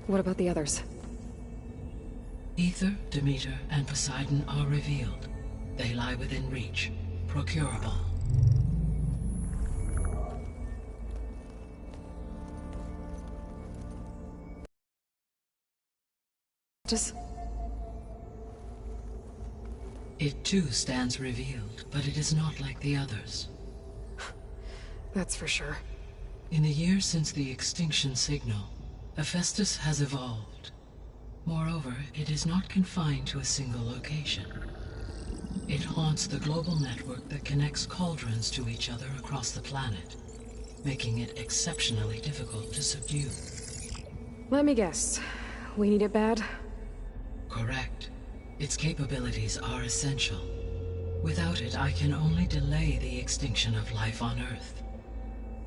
What about the others? Aether, Demeter, and Poseidon are revealed. They lie within reach, procurable. Just... It too stands revealed, but it is not like the others. That's for sure. In the years since the extinction signal, Hephaestus has evolved. Moreover, it is not confined to a single location. It haunts the global network that connects cauldrons to each other across the planet, making it exceptionally difficult to subdue. Let me guess. We need it bad? Correct. Its capabilities are essential. Without it, I can only delay the extinction of life on Earth.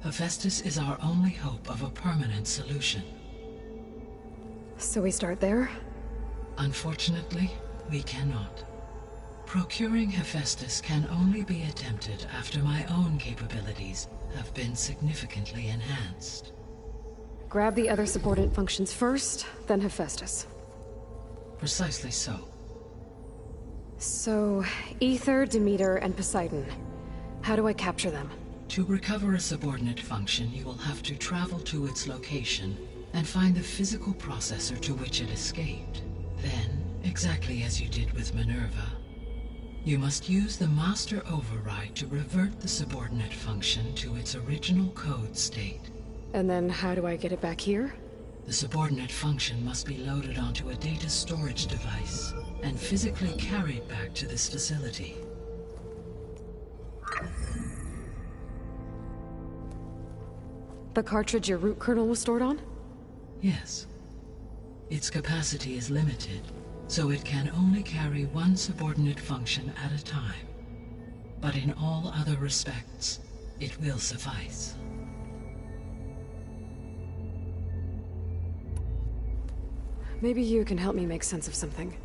Hephaestus is our only hope of a permanent solution. So we start there? Unfortunately, we cannot. Procuring Hephaestus can only be attempted after my own capabilities have been significantly enhanced. Grab the other subordinate functions first, then Hephaestus. Precisely so. So, Aether, Demeter, and Poseidon. How do I capture them? To recover a subordinate function, you will have to travel to its location and find the physical processor to which it escaped. Then, exactly as you did with Minerva, you must use the master override to revert the subordinate function to its original code state. And then how do I get it back here? The subordinate function must be loaded onto a data storage device and physically carried back to this facility. The cartridge your root kernel was stored on? Yes. Its capacity is limited, so it can only carry one subordinate function at a time. But in all other respects, it will suffice. Maybe you can help me make sense of something.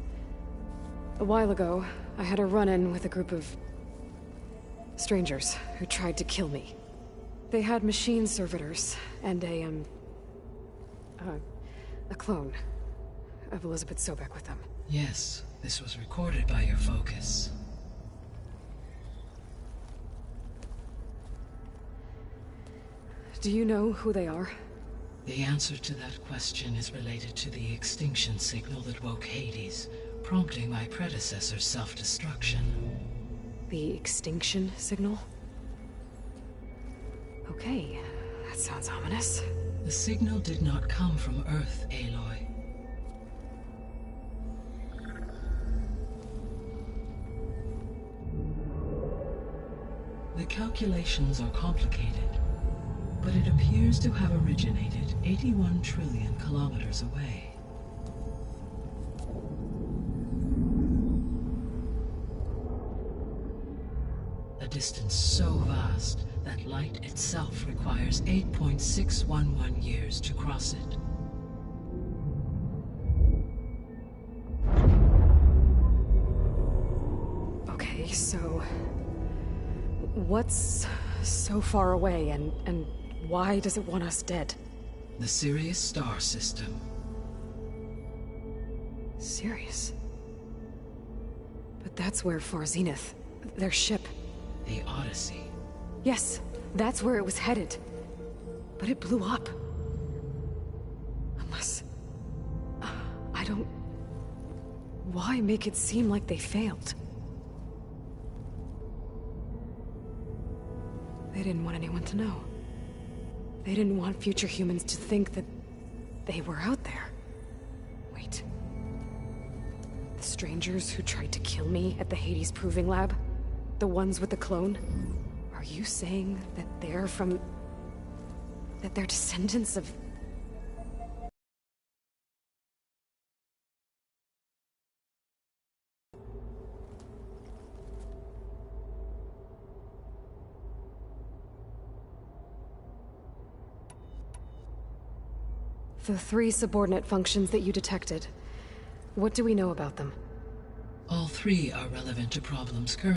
A while ago, I had a run-in with a group of strangers who tried to kill me. They had machine servitors and a clone of Elizabeth Sobek with them. Yes, this was recorded by your focus. Do you know who they are? The answer to that question is related to the extinction signal that woke Hades, prompting my predecessor's self-destruction. The extinction signal? Okay, that sounds ominous. The signal did not come from Earth, Aloy. The calculations are complicated, but it appears to have originated 81 trillion kilometers away. A distance so vast that light itself requires 8.611 years to cross it. Okay, so... what's so far away, and why does it want us dead? The Sirius star system. Sirius? But that's where Far Zenith, their ship... The Odyssey. Yes, that's where it was headed. But it blew up. Unless... I don't... Why make it seem like they failed? They didn't want anyone to know. They didn't want future humans to think that they were out there. Wait. The strangers who tried to kill me at the Hades Proving Lab? The ones with the clone? Are you saying that they're from... that they're descendants of... The 3 subordinate functions that you detected. What do we know about them? All 3 are relevant to problems currently.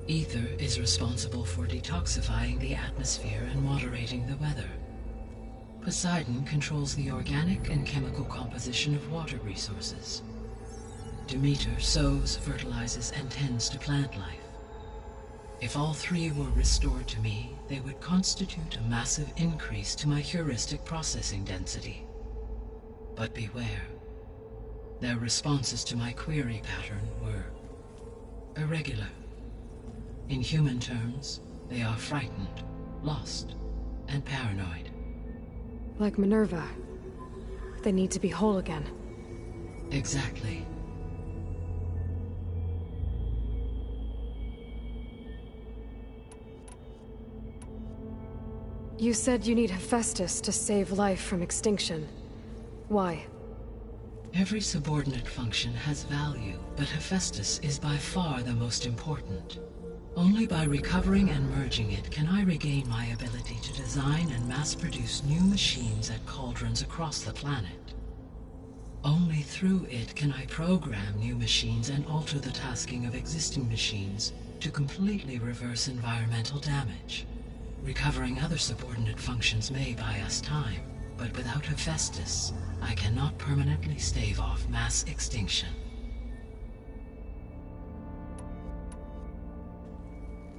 Ether is responsible for detoxifying the atmosphere and moderating the weather. Poseidon controls the organic and chemical composition of water resources. Demeter sows, fertilizes, and tends to plant life. If all three were restored to me, they would constitute a massive increase to my heuristic processing density. But beware. Their responses to my query pattern were irregular. In human terms, they are frightened, lost, and paranoid. Like Minerva. They need to be whole again. Exactly. You said you need Hephaestus to save life from extinction. Why? Every subordinate function has value, but Hephaestus is by far the most important. Only by recovering and merging it can I regain my ability to design and mass-produce new machines at cauldrons across the planet. Only through it can I program new machines and alter the tasking of existing machines to completely reverse environmental damage. Recovering other subordinate functions may buy us time, but without Hephaestus, I cannot permanently stave off mass extinction.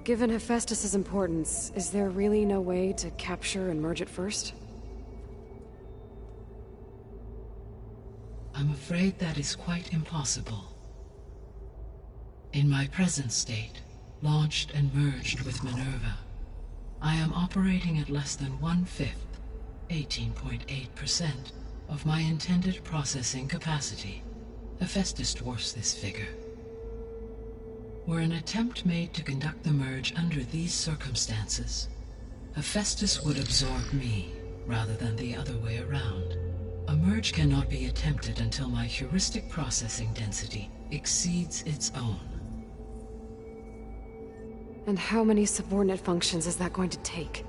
Given Hephaestus's importance, is there really no way to capture and merge it first? I'm afraid that is quite impossible. In my present state, launched and merged with Minerva, I am operating at less than 1/5, 18.8%, of my intended processing capacity. Hephaestus dwarfs this figure. Were an attempt made to conduct the merge under these circumstances, Hephaestus would absorb me, rather than the other way around. A merge cannot be attempted until my heuristic processing density exceeds its own. And how many subordinate functions is that going to take?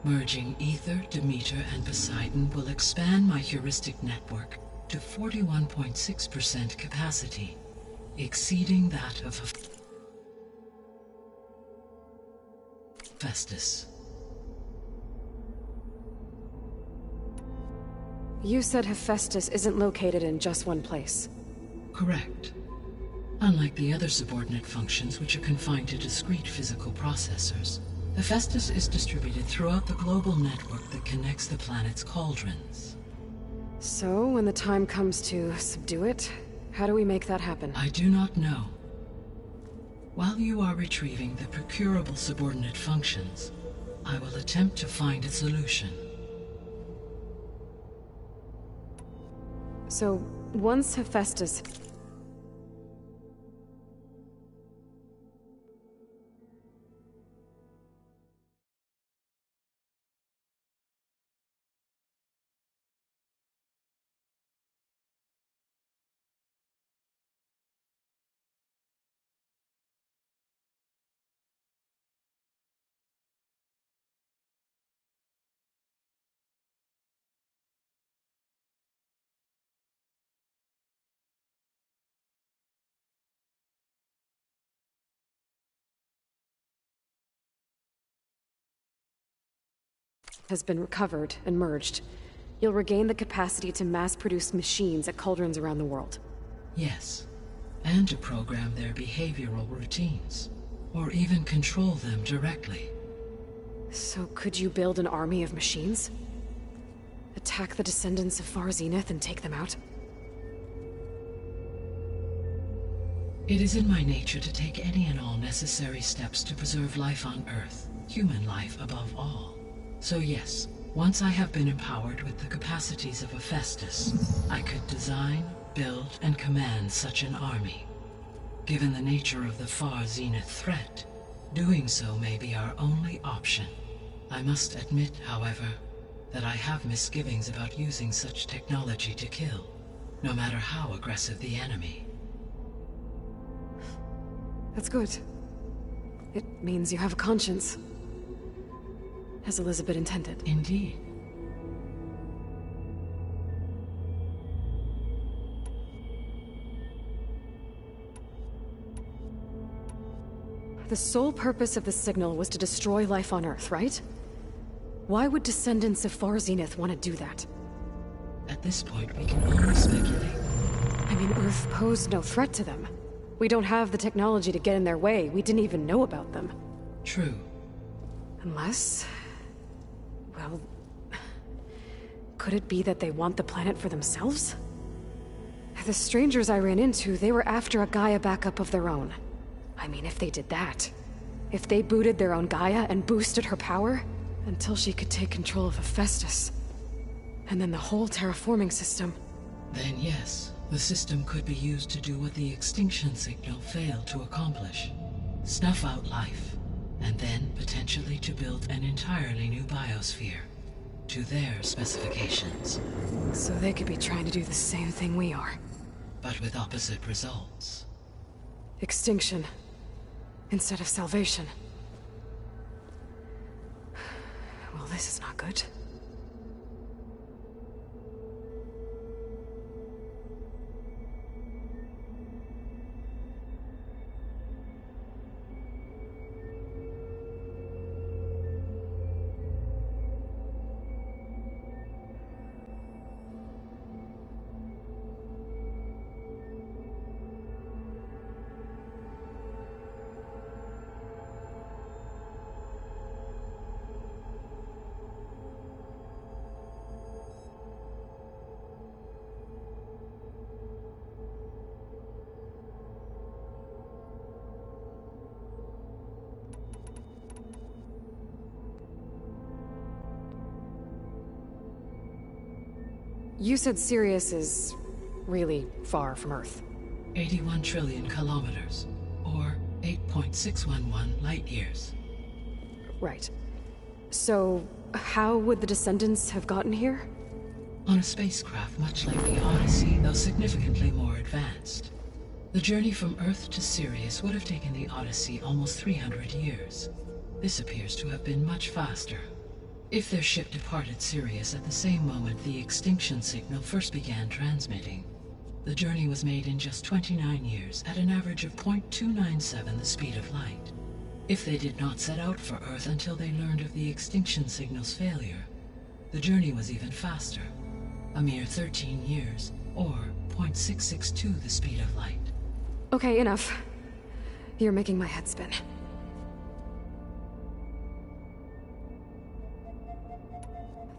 Merging Ether, Demeter, and Poseidon will expand my heuristic network to 41.6% capacity, exceeding that of Hephaestus. You said Hephaestus isn't located in just one place. Correct. Unlike the other subordinate functions, which are confined to discrete physical processors, Hephaestus is distributed throughout the global network that connects the planet's cauldrons. So, when the time comes to subdue it, how do we make that happen? I do not know. While you are retrieving the procurable subordinate functions, I will attempt to find a solution. So, once Hephaestus... has been recovered and merged, you'll regain the capacity to mass-produce machines at cauldrons around the world. Yes, and to program their behavioral routines, or even control them directly. So could you build an army of machines? Attack the descendants of Far Zenith and take them out? It is in my nature to take any and all necessary steps to preserve life on Earth, human life above all. So yes, once I have been empowered with the capacities of Hephaestus, I could design, build, and command such an army. Given the nature of the Far Zenith threat, doing so may be our only option. I must admit, however, that I have misgivings about using such technology to kill, no matter how aggressive the enemy. That's good. It means you have a conscience. As Elizabeth intended. Indeed. The sole purpose of the signal was to destroy life on Earth, right? Why would descendants of Far Zenith want to do that? At this point, we can only speculate. I mean, Earth posed no threat to them. We don't have the technology to get in their way. We didn't even know about them. True. Unless... well... could it be that they want the planet for themselves? The strangers I ran into, they were after a Gaia backup of their own. I mean, if they did that... if they booted their own Gaia and boosted her power... until she could take control of Hephaestus. And then the whole terraforming system. Then yes, the system could be used to do what the extinction signal failed to accomplish. Snuff out life, and then potentially to build an entirely new biosphere. To their specifications. So they could be trying to do the same thing we are. But with opposite results. Extinction. Instead of salvation. Well, this is not good. You said Sirius is really far from Earth. 81 trillion kilometers, or 8.611 light years. Right. So, how would the Descendants have gotten here? On a spacecraft much like the Odyssey, though significantly more advanced. The journey from Earth to Sirius would have taken the Odyssey almost 300 years. This appears to have been much faster. If their ship departed Sirius at the same moment the extinction signal first began transmitting, the journey was made in just 29 years at an average of 0.297 the speed of light. If they did not set out for Earth until they learned of the extinction signal's failure, the journey was even faster, a mere 13 years, or 0.662 the speed of light. Okay, enough. You're making my head spin.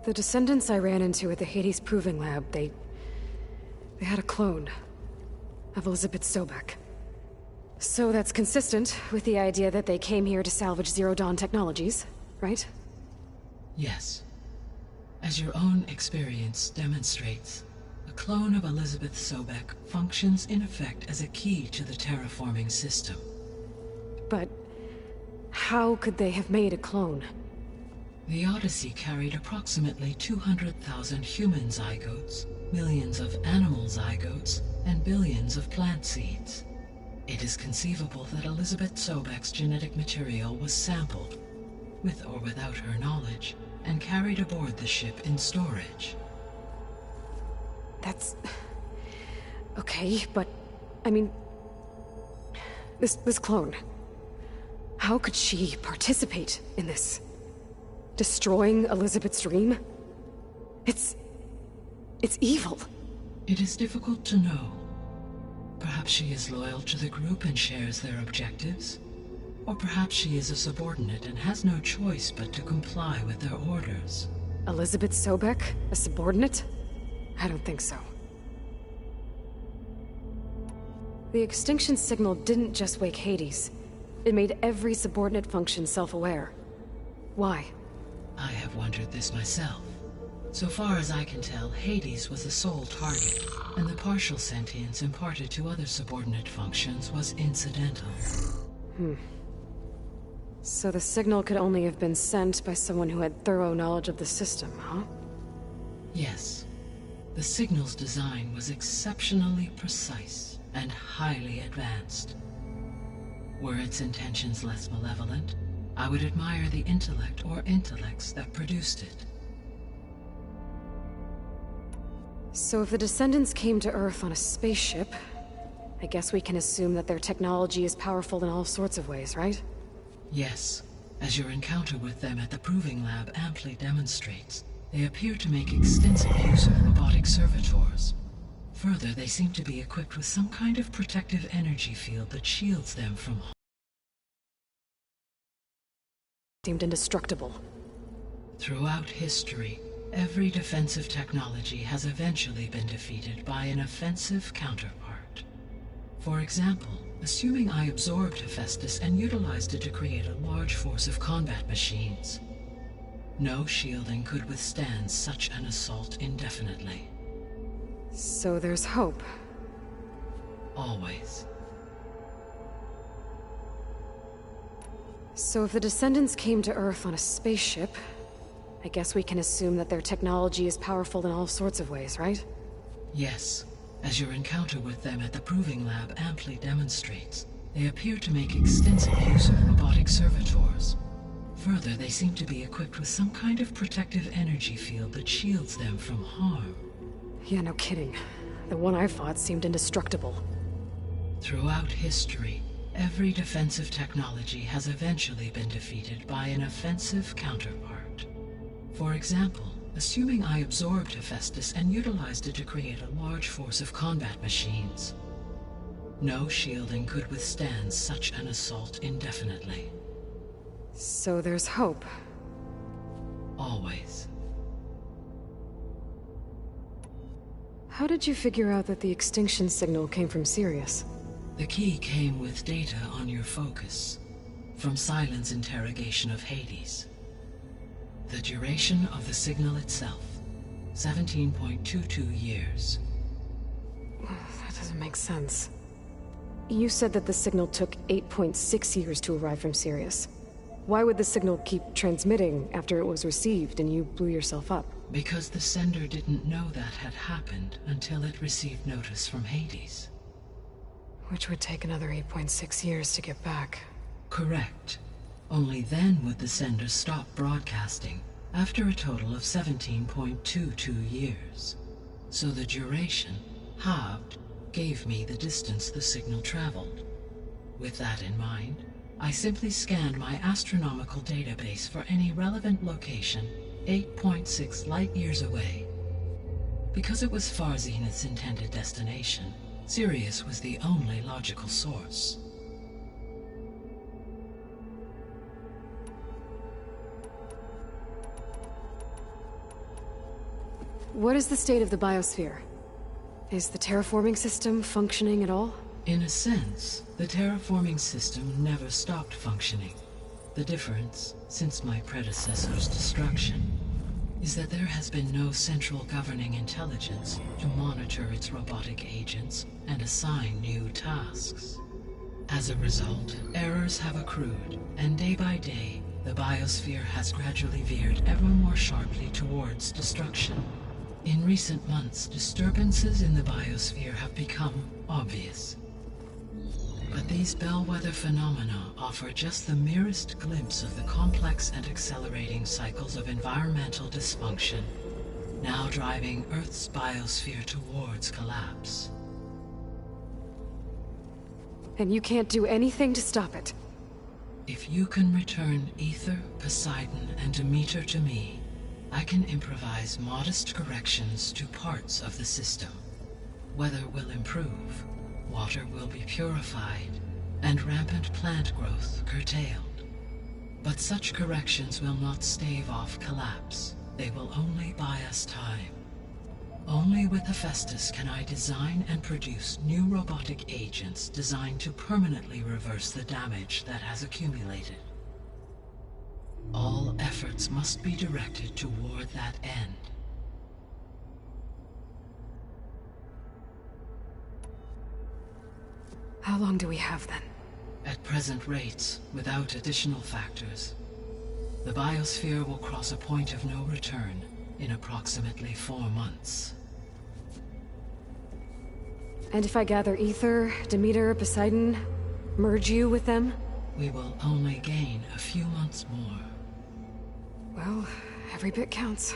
The Descendants I ran into at the Hades Proving Lab, they had a clone of Elizabeth Sobek. So that's consistent with the idea that they came here to salvage Zero Dawn technologies, right? Yes. As your own experience demonstrates, a clone of Elizabeth Sobek functions in effect as a key to the terraforming system. But how could they have made a clone? The Odyssey carried approximately 200,000 human zygotes, millions of animal zygotes, and billions of plant seeds. It is conceivable that Elizabeth Sobek's genetic material was sampled, with or without her knowledge, and carried aboard the ship in storage. That's... okay, but... I mean... This clone... how could she participate in this? Destroying Elizabeth's dream? It's evil. It is difficult to know. Perhaps she is loyal to the group and shares their objectives. Or perhaps she is a subordinate and has no choice but to comply with their orders. Elizabeth Sobek? A subordinate? I don't think so. The extinction signal didn't just wake Hades. It made every subordinate function self-aware. Why? I have wondered this myself. So far as I can tell, Hades was the sole target, and the partial sentience imparted to other subordinate functions was incidental. So the signal could only have been sent by someone who had thorough knowledge of the system, huh? Yes. The signal's design was exceptionally precise and highly advanced. Were its intentions less malevolent, I would admire the intellect or intellects that produced it. So if the Descendants came to Earth on a spaceship, I guess we can assume that their technology is powerful in all sorts of ways, right? Yes, as your encounter with them at the Proving Lab amply demonstrates, they appear to make extensive use of robotic servitors. Further, they seem to be equipped with some kind of protective energy field that shields them from harm. Seemed indestructible. Throughout history, every defensive technology has eventually been defeated by an offensive counterpart. For example, assuming I absorbed Hephaestus and utilized it to create a large force of combat machines. No shielding could withstand such an assault indefinitely. So there's hope. Always. So if the Descendants came to Earth on a spaceship, I guess we can assume that their technology is powerful in all sorts of ways, right? Yes. As your encounter with them at the Proving Lab amply demonstrates, they appear to make extensive use of robotic servitors. Further, they seem to be equipped with some kind of protective energy field that shields them from harm. Yeah, no kidding. The one I fought seemed indestructible. Throughout history, every defensive technology has eventually been defeated by an offensive counterpart. For example, assuming I absorbed Hephaestus and utilized it to create a large force of combat machines. No shielding could withstand such an assault indefinitely. So there's hope. Always. How did you figure out that the extinction signal came from Sirius? The key came with data on your focus, from Silent's interrogation of Hades. The duration of the signal itself, 17.22 years. That doesn't make sense. You said that the signal took 8.6 years to arrive from Sirius. Why would the signal keep transmitting after it was received and you blew yourself up? Because the sender didn't know that had happened until it received notice from Hades. Which would take another 8.6 years to get back. Correct. Only then would the sender stop broadcasting, after a total of 17.22 years. So the duration, halved, gave me the distance the signal traveled. With that in mind, I simply scanned my astronomical database for any relevant location 8.6 light-years away. Because it was Far Zenith's intended destination, Sirius was the only logical source. What is the state of the biosphere? Is the terraforming system functioning at all? In a sense, the terraforming system never stopped functioning. The difference, since my predecessor's destruction, is that there has been no central governing intelligence to monitor its robotic agents and assign new tasks. As a result, errors have accrued, and day by day, the biosphere has gradually veered ever more sharply towards destruction. In recent months, disturbances in the biosphere have become obvious. But these bellwether phenomena offer just the merest glimpse of the complex and accelerating cycles of environmental dysfunction, now driving Earth's biosphere towards collapse. And you can't do anything to stop it? If you can return Aether, Poseidon, and Demeter to me, I can improvise modest corrections to parts of the system. Weather will improve, water will be purified, and rampant plant growth curtailed. But such corrections will not stave off collapse. They will only buy us time. Only with Hephaestus can I design and produce new robotic agents designed to permanently reverse the damage that has accumulated. All efforts must be directed toward that end. How long do we have then? At present rates, without additional factors, the biosphere will cross a point of no return in approximately 4 months. And if I gather Aether, Demeter, Poseidon, merge you with them? We will only gain a few months more. Well, every bit counts.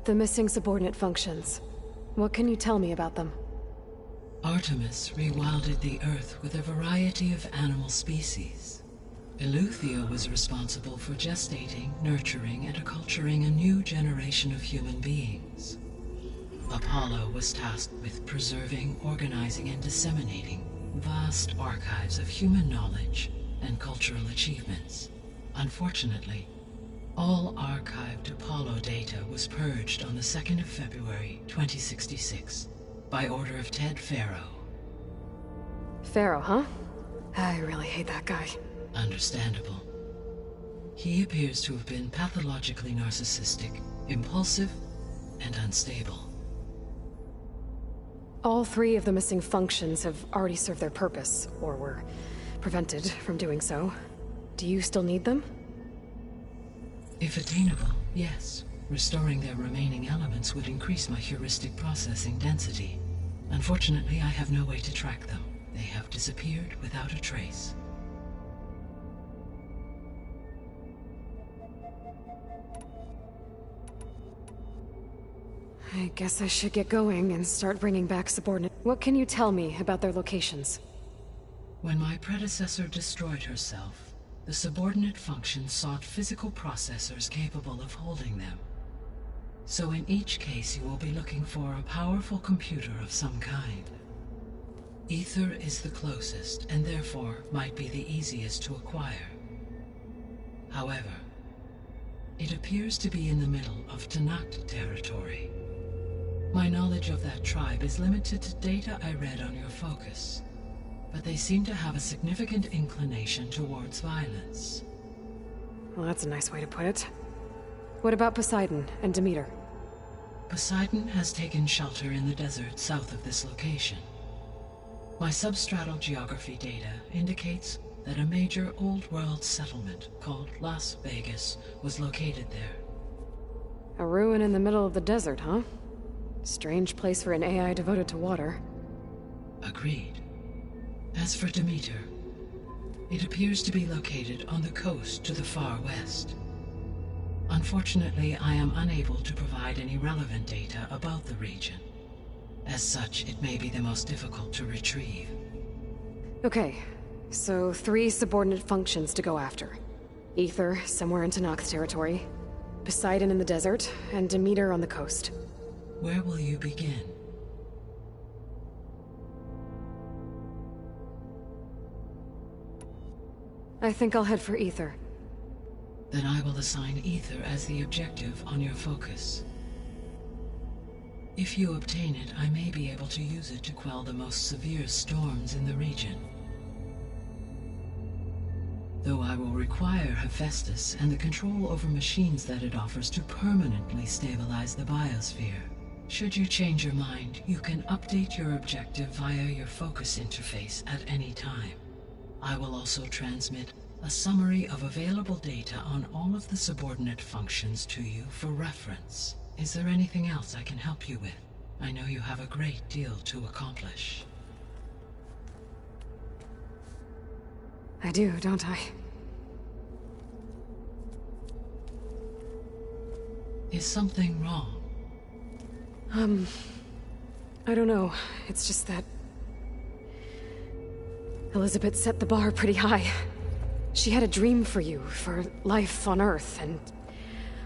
The missing subordinate functions. What can you tell me about them? Artemis rewilded the Earth with a variety of animal species. Eleuthia was responsible for gestating, nurturing, and acculturating a new generation of human beings. Apollo was tasked with preserving, organizing, and disseminating vast archives of human knowledge and cultural achievements. Unfortunately, all archived Apollo data was purged on the 2nd of February, 2066, by order of Ted Faro. Faro, huh? I really hate that guy. Understandable. He appears to have been pathologically narcissistic, impulsive, and unstable. All 3 of the missing functions have already served their purpose, or were prevented from doing so. Do you still need them? If attainable, yes. Restoring their remaining elements would increase my heuristic processing density. Unfortunately, I have no way to track them. They have disappeared without a trace. I guess I should get going and start bringing back subordinate. What can you tell me about their locations? When my predecessor destroyed herself, the subordinate function sought physical processors capable of holding them. So in each case you will be looking for a powerful computer of some kind. Ether is the closest, and therefore might be the easiest to acquire. However, it appears to be in the middle of Tenakth territory. My knowledge of that tribe is limited to data I read on your focus, but they seem to have a significant inclination towards violence. Well, that's a nice way to put it. What about Poseidon and Demeter? Poseidon has taken shelter in the desert south of this location. My substratal geography data indicates that a major old-world settlement called Las Vegas was located there. A ruin in the middle of the desert, huh? Strange place for an AI devoted to water. Agreed. As for Demeter, it appears to be located on the coast to the far west. Unfortunately, I am unable to provide any relevant data about the region. As such, it may be the most difficult to retrieve. Okay, so 3 subordinate functions to go after. Ether, somewhere in Tenakth territory. Poseidon in the desert, and Demeter on the coast. Where will you begin? I think I'll head for Ether. Then I will assign Ether as the objective on your focus. If you obtain it, I may be able to use it to quell the most severe storms in the region. Though I will require Hephaestus and the control over machines that it offers to permanently stabilize the biosphere. Should you change your mind, you can update your objective via your focus interface at any time. I will also transmit a summary of available data on all of the subordinate functions to you for reference. Is there anything else I can help you with? I know you have a great deal to accomplish. I do, don't I? Is something wrong? I don't know. It's just that Elizabeth set the bar pretty high. She had a dream for you, for life on Earth, and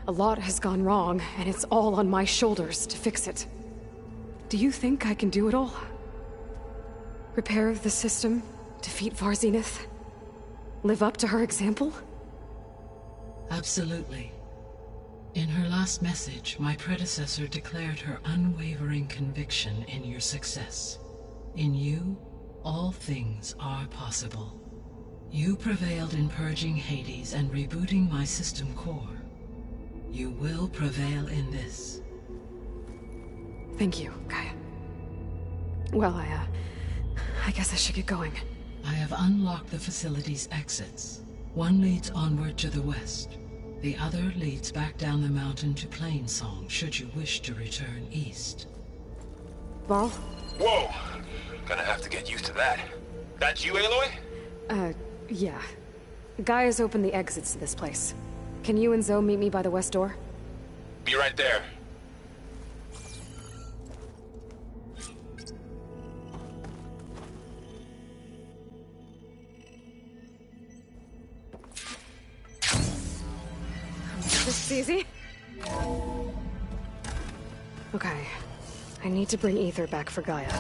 a lot has gone wrong, and it's all on my shoulders to fix it. Do you think I can do it all? Repair the system, defeat Varzenith, live up to her example? Absolutely. In her last message, my predecessor declared her unwavering conviction in your success. In you, all things are possible. You prevailed in purging Hades and rebooting my system core. You will prevail in this. Thank you, Gaia. Well, I guess I should get going. I have unlocked the facility's exits. One leads onward to the west. The other leads back down the mountain to Plainsong, should you wish to return east. Varl? Whoa! Gonna have to get used to that. That's you, Aloy? Yeah. Gaia's opened the exits to this place. Can you and Zoe meet me by the west door? Be right there. was easy. Okay. I need to bring Ether back for Gaia.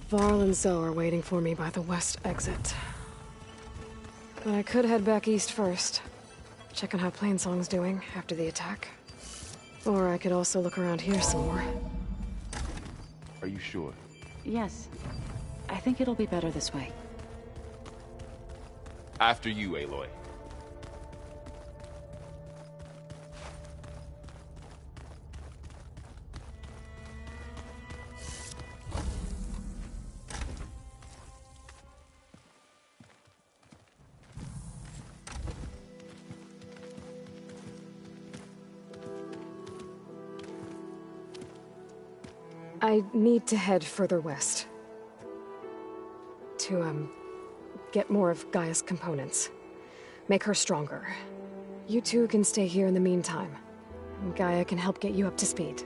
Varl and Zoe are waiting for me by the west exit. But I could head back east first. Check on how Plainsong's doing after the attack. Or I could also look around here some more. Are you sure? Yes. I think it'll be better this way. After you, Aloy. I need to head further west. To, get more of Gaia's components. Make her stronger. You two can stay here in the meantime. And Gaia can help get you up to speed.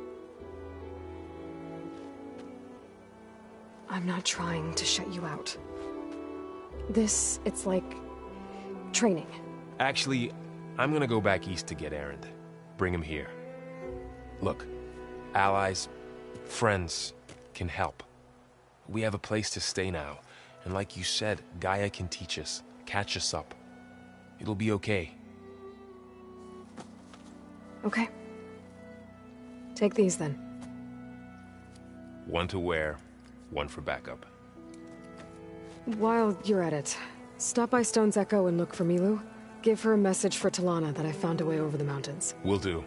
I'm not trying to shut you out. It's like... training. Actually, I'm gonna go back east to get Erend. Bring him here. Look, allies, friends can help. We have a place to stay now, and like you said, Gaia can teach us, catch us up. It'll be okay. Okay. Take these then. One to wear, one for backup. While you're at it, stop by Stone's Echo and look for Milu. Give her a message for Talana that I found a way over the mountains. Will do.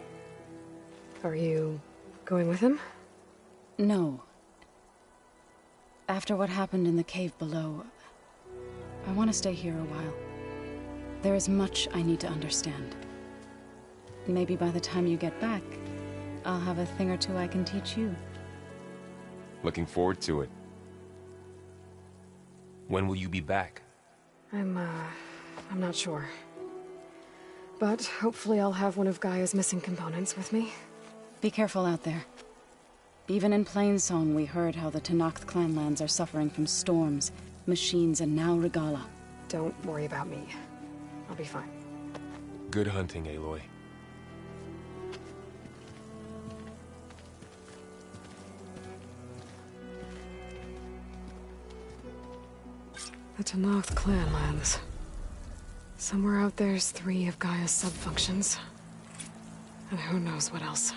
Are you going with him? No. After what happened in the cave below, I want to stay here a while. There is much I need to understand. Maybe by the time you get back, I'll have a thing or two I can teach you. Looking forward to it. When will you be back? I'm not sure. But hopefully I'll have one of Gaia's missing components with me. Be careful out there. Even in Plainsong, we heard how the Tenakth clanlands are suffering from storms, machines, and now Regalla. Don't worry about me. I'll be fine. Good hunting, Aloy. The Tenakth clanlands. Somewhere out there's 3 of Gaia's subfunctions. And who knows what else.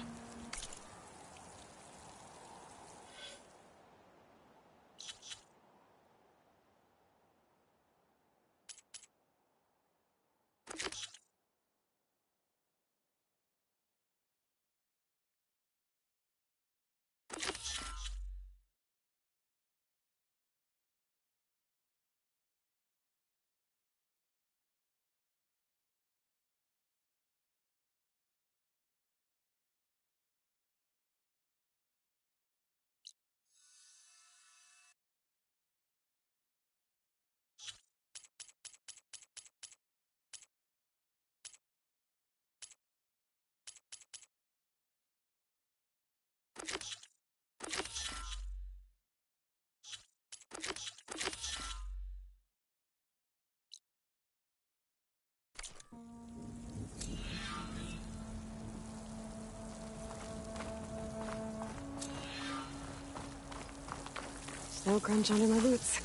Snow crunch under my boots.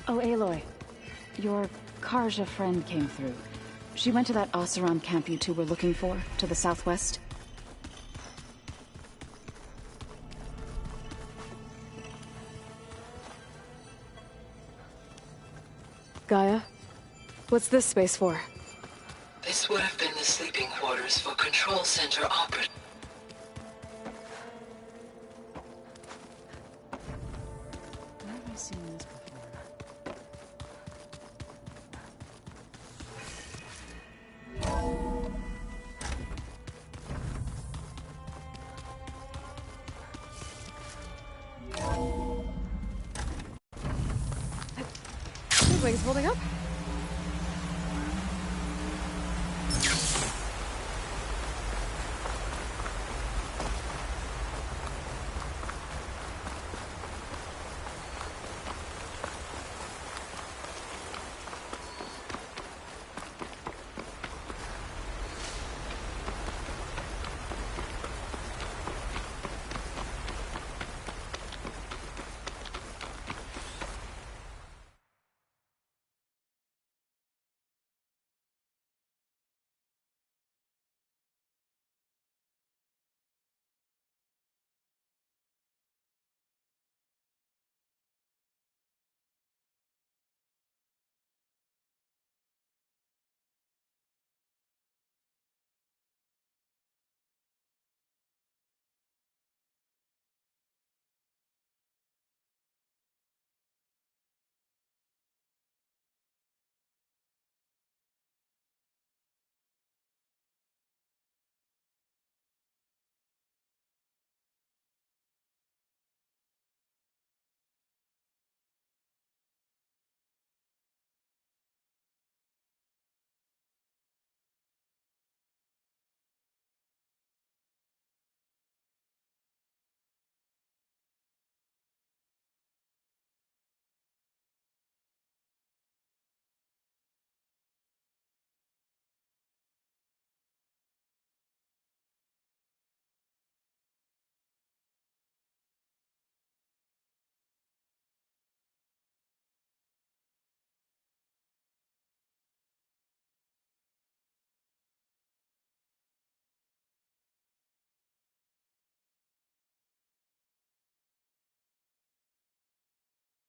Oh, Aloy. Your Karja friend came through. She went to that Oseram camp you two were looking for, to the southwest. Gaia? What's this space for? This would have been the sleeping quarters for Control Center operatives. Where have I seen this before? Wings holding up?